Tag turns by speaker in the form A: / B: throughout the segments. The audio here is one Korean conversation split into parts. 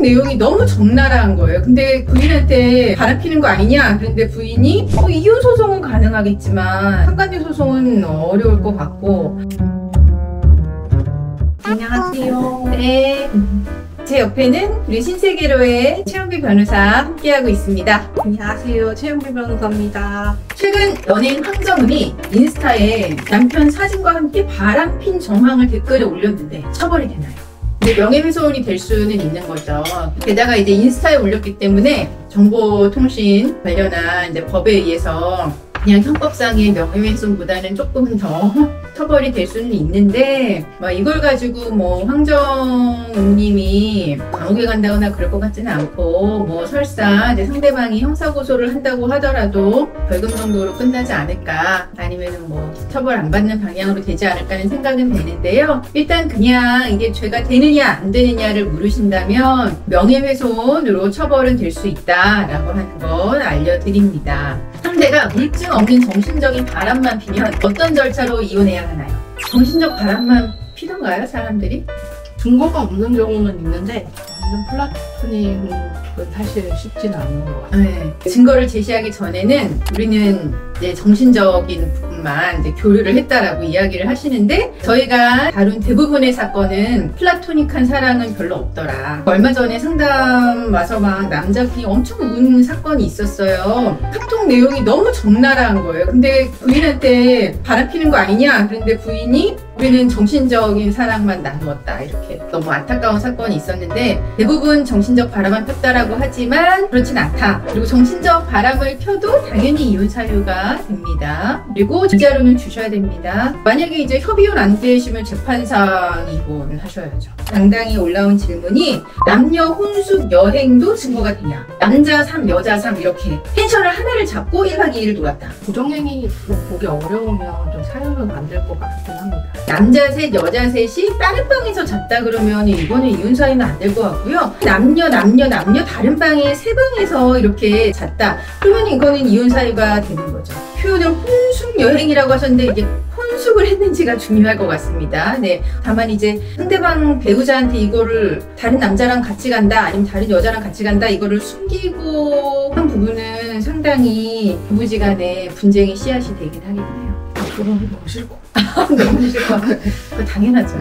A: 카톡 내용이 너무 적나라한 거예요. 근데 부인한테 바람피는 거 아니냐? 그런데 부인이 이혼 소송은 가능하겠지만 상간녀 소송은 어려울 것 같고.
B: 안녕하세요.
A: 네. 제 옆에는 우리 신세계로의 최영비 변호사 함께하고 있습니다.
B: 안녕하세요. 최영비 변호사입니다.
A: 최근 연예인 황정은이 인스타에 남편 사진과 함께 바람핀 정황을 댓글에 올렸는데 처벌이 되나요? 근데 명예훼손이 될 수는 있는 거죠. 게다가 이제 인스타에 올렸기 때문에 정보통신 관련한 이제 법에 의해서 그냥 형법상의 명예훼손보다는 조금 더 처벌이 될 수는 있는데 이걸 가지고 황정은님이 감옥에 간다거나 그럴 것 같지는 않고 설사 이제 상대방이 형사고소를 한다고 하더라도 벌금 정도로 끝나지 않을까, 아니면은 처벌 안 받는 방향으로 되지 않을까 하는 생각은 되는데요. 일단 그냥 이게 죄가 되느냐 안 되느냐를 물으신다면 명예훼손으로 처벌은 될 수 있다라고 하는 건 알려드립니다. 상대가 물증 없는 정신적인 바람만 피면 어떤 절차로 이혼해야 하나요? 정신적 바람만 피던가요, 사람들이?
B: 증거가 없는 경우는 있는데 완전 플라토닉은 사실 쉽지는 않은 것 같아요.
A: 네. 증거를 제시하기 전에는 우리는 이제 정신적인 부분만 이제 교류를 했다라고 이야기를 하시는데, 저희가 다룬 대부분의 사건은 플라토닉한 사랑은 별로 없더라. 얼마 전에 상담 와서 남자분이 엄청 운 사건이 있었어요. 카톡 내용이 너무 적나라한 거예요. 근데 부인한테 바람피는 거 아니냐? 그런데 부인이 우리는 정신적인 사랑만 나누었다, 이렇게 너무 안타까운 사건이 있었는데, 대부분 정신적 바람만 폈다라고 하지만 그렇진 않다. 그리고 정신적 바람을 펴도 당연히 이혼 사유가 됩니다. 그리고 위자료는 주셔야 됩니다. 만약에 이제 협의혼 안 되시면 재판상 이혼하셔야죠. 당당히 올라온 질문이 남녀 혼숙 여행도 증거가 되냐? 남자 3, 여자 3 이렇게 펜션을 하나를 잡고 1박 2일을 놀았다.
B: 부정행위 보기 어려우면 좀 사유는 안 될 것 같긴 합니다.
A: 남자 셋, 여자 셋이 다른 방에서 잤다 그러면 이거는 이혼 사유는 안 될 것 같고요. 남녀 다른 방에 세 방에서 이렇게 잤다, 그러면 이거는 이혼 사유가 되는 거죠. 표현을 혼숙 여행이라고 하셨는데 이게 혼숙을 했는지가 중요할 것 같습니다. 네, 다만 이제 상대방 배우자한테 이거를 다른 남자랑 같이 간다, 아니면 다른 여자랑 같이 간다, 이거를 숨기고 한 부분은 상당히 부부지간에 분쟁의 씨앗이 되긴 하겠네요.
B: 그건 너무 싫고.
A: 너무 싫고. 그거 당연하죠.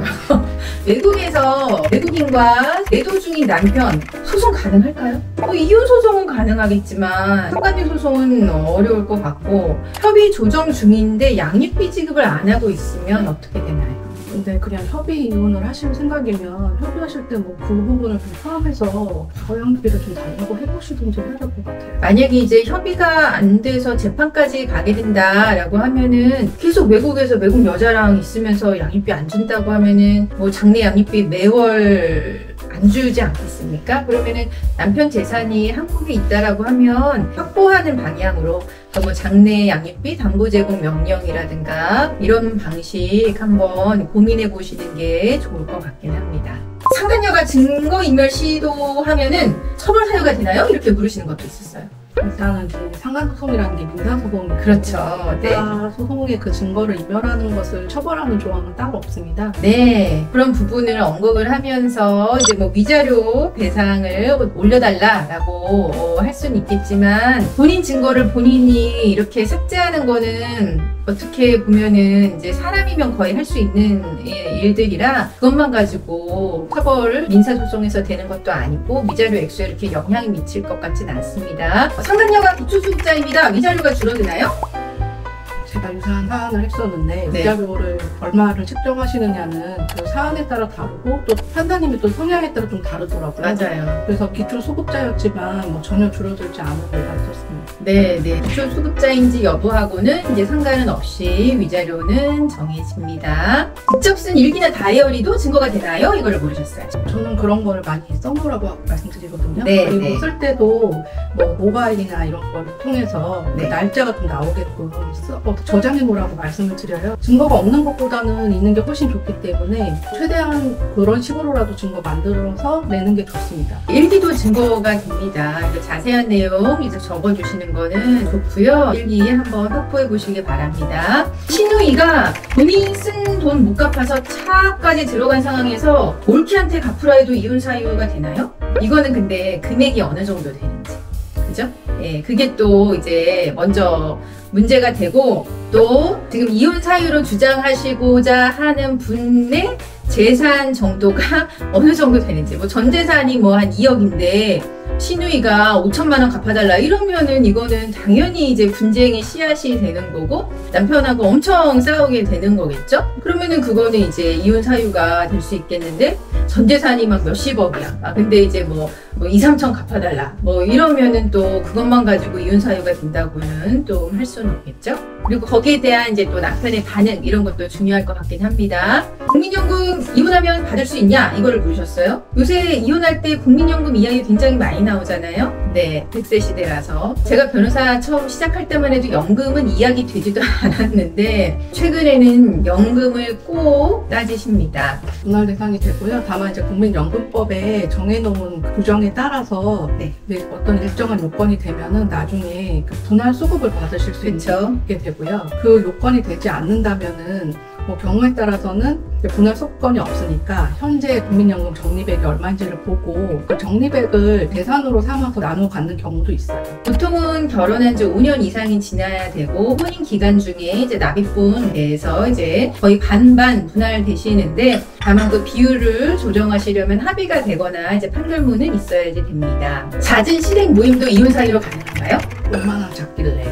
A: 외국에서 외국인과 내도 중인 남편 소송 가능할까요? 이혼 소송은 가능하겠지만 상간녀 소송은 어려울 것 같고, 협의 조정 중인데 양육비 지급을 안 하고 있으면 어떻게 되나요?
B: 근데 그냥 협의 이혼을 하실 생각이면 협의하실 때 그 부분을 좀 포함해서 저양육비를 좀 달라고 해보시든지 해야 될 것 같아요.
A: 만약에 이제 협의가 안 돼서 재판까지 가게 된다라고 하면은, 계속 외국에서 외국 여자랑 있으면서 양육비 안 준다고 하면은 장래 양육비 매월 안 주지 않겠습니까? 그러면은 남편 재산이 한국에 있다라고 하면 확보하는 방향으로 장래 양육비 담보 제공 명령이라든가 이런 방식 한번 고민해 보시는 게 좋을 것 같긴 합니다. 상간녀가 증거인멸 시도하면은 처벌 사유가 되나요? 이렇게 물으시는 것도 있었어요.
B: 일단은 상간소송이라는 게 민사소송이고,
A: 그렇죠. 네.
B: 소송의 그 증거를 인멸하는 것을 처벌하는 조항은 따로 없습니다.
A: 네, 그런 부분을 언급을 하면서 이제 위자료 배상을 올려달라라고 할 수는 있겠지만, 본인 증거를 본인이 이렇게 삭제하는 거는 어떻게 보면은 이제 사람이면 거의 할 수 있는 일들이라 그것만 가지고 처벌 민사소송에서 되는 것도 아니고 위자료 액수에 이렇게 영향이 미칠 것 같진 않습니다. 상간녀가 기초수급자입니다. 위자료가 줄어드나요?
B: 제가 유사한 사안을 했었는데,
A: 네.
B: 위자료를 얼마를 책정하시느냐는 그 사안에 따라 다르고 또 판사님이 또 성향에 따라 좀 다르더라고요.
A: 맞아요.
B: 그래서 기초수급자였지만 전혀 줄어들지 않은 데가 있었습니다.
A: 네. 기초수급자인지 여부하고는 이제 상관은 없이 위자료는 정해집니다. 직접 쓴 일기나 다이어리도 증거가 되나요? 이걸 물으셨어요.
B: 저는 그런 거를 많이 써놓으라고 말씀드리거든요.
A: 네,
B: 그리고
A: 네.
B: 쓸 때도 모바일이나 이런 거를 통해서
A: 네.
B: 날짜가 좀 나오게끔 저장해 놓으라고 말씀을 드려요. 증거가 없는 것보다는 있는 게 훨씬 좋기 때문에 최대한 그런 식으로라도 증거 만들어서 내는 게 좋습니다.
A: 일기도 증거가 됩니다. 자세한 내용 이제 적어주시는 거는 좋고요. 일기 한번 확보해 보시기 바랍니다. 신우이가 본인 쓴 돈 못 갚아서 차까지 들어간 상황에서 올케한테 갚으라 해도 이혼 사유가 되나요? 이거는 근데 금액이 어느 정도 되는지, 그죠? 예, 그게 또 이제 먼저 문제가 되고, 또 지금 이혼 사유로 주장하시고자 하는 분의 재산 정도가 어느 정도 되는지, 뭐 전 재산이 뭐 한 2억인데 시누이가 5천만 원 갚아달라 이러면은 이거는 당연히 이제 분쟁의 씨앗이 되는 거고 남편하고 엄청 싸우게 되는 거겠죠? 그러면은 그거는 이제 이혼 사유가 될 수 있겠는데 전 재산이 막 몇십억이야. 아 근데 이제 뭐 2, 3천 갚아달라. 뭐 이러면은 또 그것만 가지고 이혼 사유가 된다고는 또 할 수는 없겠죠? 그리고 거기에 대한 이제 또 남편의 반응 이런 것도 중요할 것 같긴 합니다. 국민연금 이혼하면 받을 수 있냐? 이거를 물으셨어요. 요새 이혼할 때 국민연금 이야기 굉장히 많이 나오잖아요. 네, 100세 시대라서. 제가 변호사 처음 시작할 때만 해도 연금은 이야기 되지도 않았는데 최근에는 연금을 꼭 따지십니다.
B: 분할 대상이 되고요. 다만 이제 국민연금법에 정해놓은 규정에 따라서
A: 네.
B: 어떤 일정한 요건이 되면은 나중에 그 분할 수급을 받으실 수
A: 그쵸.
B: 있게 되고요. 그 요건이 되지 않는다면은 뭐 경우에 따라서는 분할 소건이 없으니까 현재 국민연금 적립액이 얼마인지를 보고 그 적립액을 대산으로 삼아서 나눠 갖는 경우도 있어요.
A: 보통은 결혼한 지 5년 이상이 지나야 되고 혼인 기간 중에 이제 납입분에 대해서 이제 거의 반반 분할되시는데 다만 그 비율을 조정하시려면 합의가 되거나 이제 판결문은 있어야지 됩니다. 잦은 실행 모임도 이혼 사유로 가능한가요?
B: 얼마나 작길래.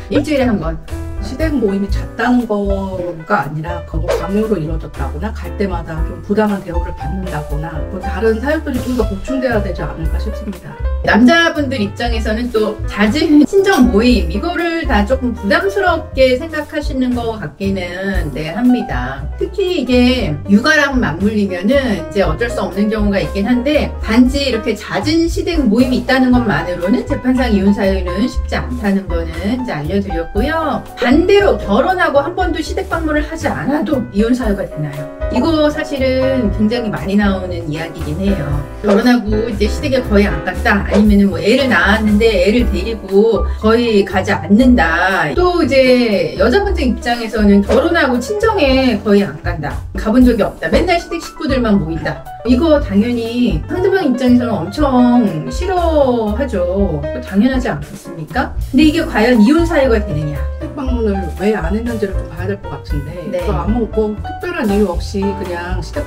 A: 일주일에 한 번.
B: 시댁 모임이 잦다는 거가 아니라 그거 강요로 이루어졌다거나 갈 때마다 좀 부당한 대우를 받는다거나 뭐 다른 사유들이 좀 더 보충돼야 되지 않을까 싶습니다.
A: 남자분들 입장에서는 또 잦은 친정 모임 이거를 다 조금 부담스럽게 생각하시는 것 같기는 합니다. 특히 이게 육아랑 맞물리면은 이제 어쩔 수 없는 경우가 있긴 한데 단지 이렇게 잦은 시댁 모임이 있다는 것만으로는 재판상 이혼 사유는 쉽지 않다는 거는 이제 알려드렸고요. 반대로 결혼하고 한 번도 시댁 방문을 하지 않아도 이혼 사유가 되나요? 이거 사실은 굉장히 많이 나오는 이야기긴 해요. 결혼하고 이제 시댁에 거의 안 갔다. 아니면은 뭐 애를 낳았는데 애를 데리고 거의 가지 않는다. 또 이제 여자분들 입장에서는 결혼하고 친정에 거의 안 간다. 가본 적이 없다. 맨날 시댁 식구들만 모인다. 이거 당연히 상대방 입장에서는 엄청 싫어하죠. 또 당연하지 않겠습니까? 근데 이게 과연 이혼 사유가 되느냐?
B: 시댁 방문을 왜 안 했는지를 좀 봐야 될 것 같은데
A: 네.
B: 또 아무 뭐 특별한 이유 없이 그냥 시댁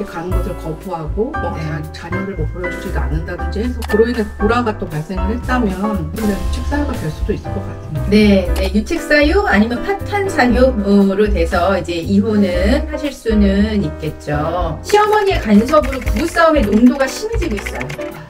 B: 가는 것을 거부하고 뭐
A: 네.
B: 자녀를 뭐 보여주지도 않는다든지 해서 그로 인해 불화가 또 발생을 했다면 그냥 유책 사유가 될 수도 있을 것 같습니다.
A: 네, 유책 사유 아니면 파탄 사유로 돼서 이제 이혼은 하실 수는 있겠죠. 시어머니의 간섭으로 부부싸움의 농도가 심해지고 있어요.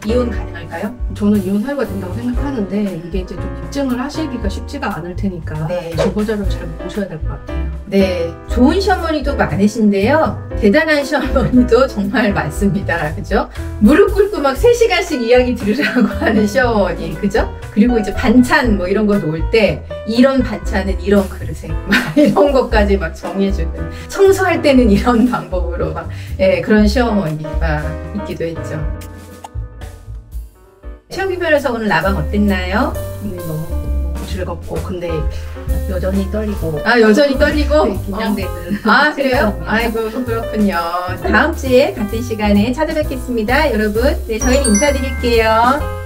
A: 이혼 가능할까요?
B: 저는 이혼 사유가 된다고 생각하는데 이게 이제 좀 입증을 하시기가 쉽지가 않을 테니까
A: 네.
B: 증거자료를 잘 보셔야 될 것 같아요.
A: 네, 좋은 시어머니도 많으신데요. 대단한 시어머니도 정말 많습니다. 그죠? 무릎 꿇고 막 3시간씩 이야기 들으라고 하는 시어머니, 그죠? 그리고 이제 반찬 뭐 이런 거 놓을 때 이런 반찬은 이런 그릇에 막 이런 것까지 막 정해주는 청소할 때는 이런 방법으로 막 그런 시어머니가 있기도 했죠. 최영기 변호사 오늘 라방 어땠나요?
B: 너무 즐겁고 근데 여전히 떨리고
A: 여전히 떨리고?
B: 네, 긴장되는
A: 그래요? 아이고 그렇군요. 다음 주에 같은 시간에 찾아뵙겠습니다. 여러분, 네, 저희는 인사드릴게요.